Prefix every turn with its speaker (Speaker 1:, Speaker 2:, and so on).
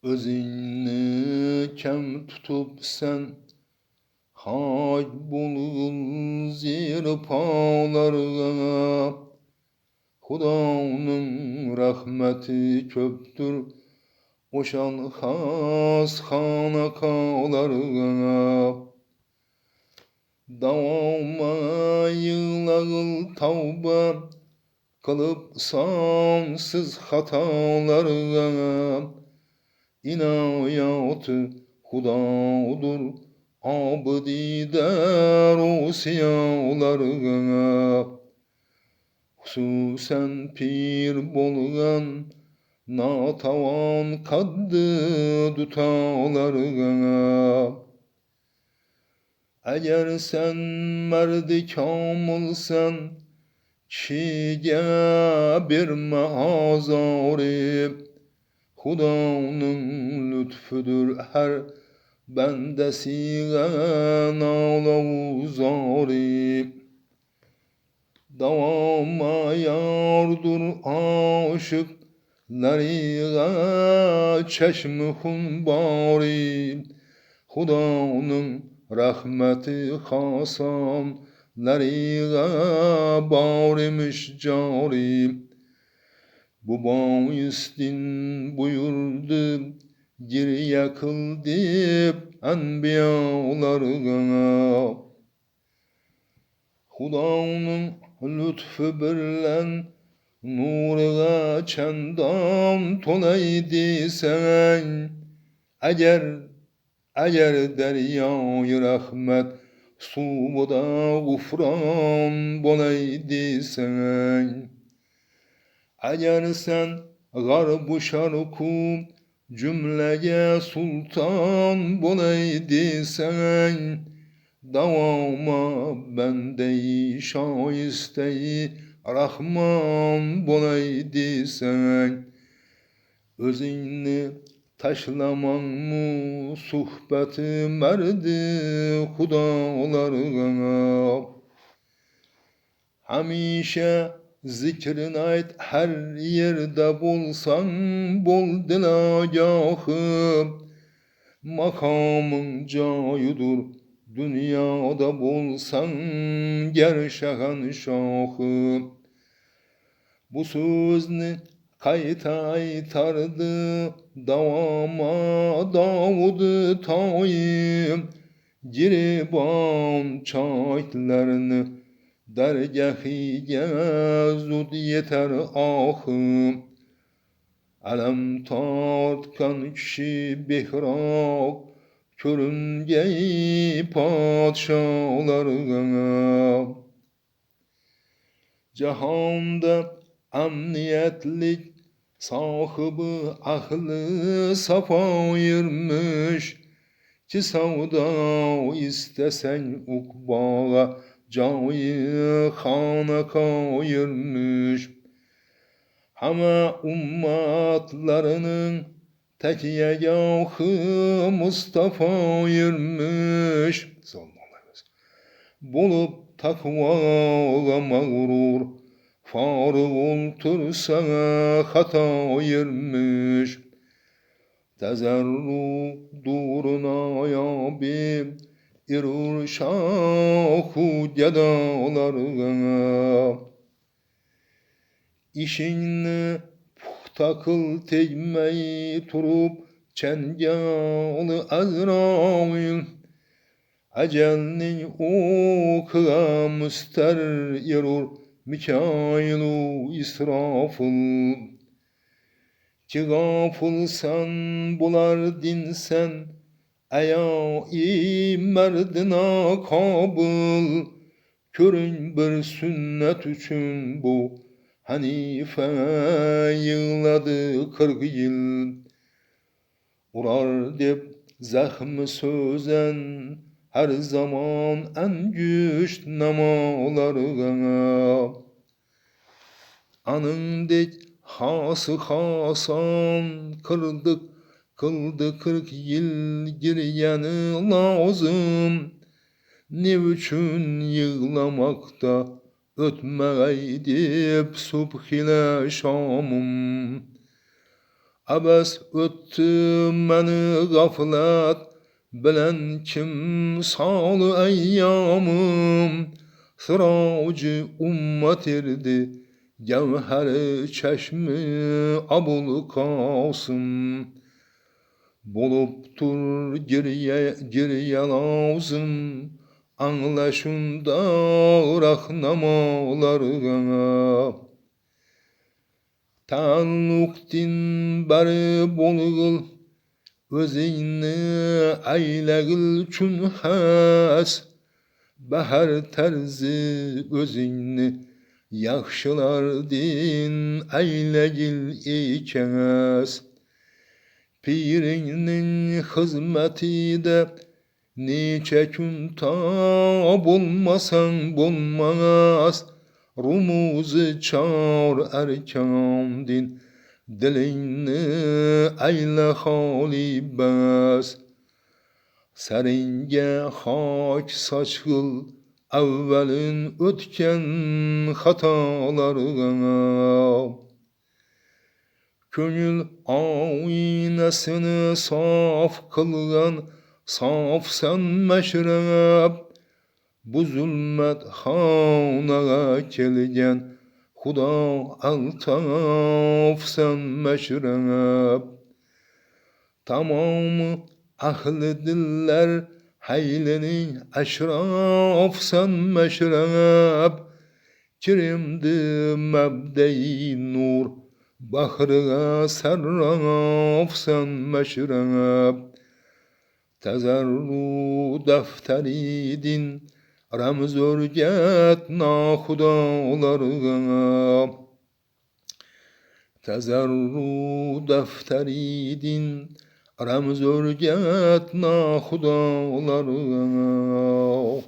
Speaker 1: Özünü kem tutup sen hay bulun zirpalarına. Hudanın rahmeti köptür oşan has hanakalarına. Davama yığılır tavbe kılıp sansız hatalarına. İnayatı Hudadır abdi derusiyalarına. Hususen pir bolgan natavan kaddı dutalarına. Eğer sen merdi kamılsan kişiye birme azari. Hudanın lütfüdür her bendesiyle nalav zari. Davama yardur aşıklarıyla çeşmi hunbari. Hudanın rahmeti hasanlarıyla barimiş cari. Bu bahistin buyurdu geriye kıldı enbiyalarına. Hudanın lütfü birlen nuruna çendan tolaydı sen. Eğer deryayı rahmet suda gufran bolaydı sen. Eğer sen garb-ı şarkı cümleye sultan bolaydı sen. Davama bende-i şaiste-i Rahman bolaydı sen. Özünü taşlaman mı suhbeti merdi hudalarına. Hamişe zikrin ayt her yerde bulsan bol dilagahı. Makamın cayıdır dünyada bulsan ger şehenşahı. Bu sözünü kaytardı davama Davud-ı Tayyip. Giriban çaytlarını dergâhiye zud yeter ahım. Alem tartkan kişi bihrak körüngeyi padşalarına. Cihanda emniyetlik sahibi ahli safa yirmiş. Ki savda istesen ukbağa cayı hanaka yirmiş. Hama ummatlarının tekiyegahı Mustafa yirmiş. Sallallahu aleyhi ve sellem. Bulup takvaga mağrur farık oltursa hata yirmiş. Tezerru duruna yabi irur şahu gedalarına. İşini puhta kıl tegmeyi turup çengalı Azrail. Ecelni okuğa müster'irur Mikail-u İsrafil. Ki gafılsan bular dinsen eya-i merdina kabıl. Körün bir sünnet üçün bu Hanife yığladı 40 yıl. Urar dep zahmi sözen her zaman en güç namalarına. Anındek hası hasan kıldı 40 yıl giriyeni lazım. Ne üçün yığlamakta ötmeydip subh ile şamım. Abes öttü meni gaflet bilen kim salı eyyamım. Sıracı ummet irdi gevher-i çeşmi Abul Kasım. Boluptur giriye lazım anlaşında rahnamalarına. Ta'alluk din bari bolgul özüni eylegil çün has. Bahar terzi özüni yaxşılar din eylegil ikeniz. Pirinin hizmetide nice gün tab olmasan bulmaz. Rumuzu çar erkan din dilini eyle hali bas. Seringe hak saçgıl evvelin ötken hatalarına. Könül aynasını saf kılgan saf sen meşrep. Bu zulmet hanaga kelgen Huda altaf sen meşrep. Tamamı ahli diller hayleni eşraf sen meşrep. Kirimdi mebde-i nur Bahrıga serraf sen meşrep. Tezerru defteridin Ramz örget nahudalarına. Tezerru defteridin Ramz örget nahudalarına.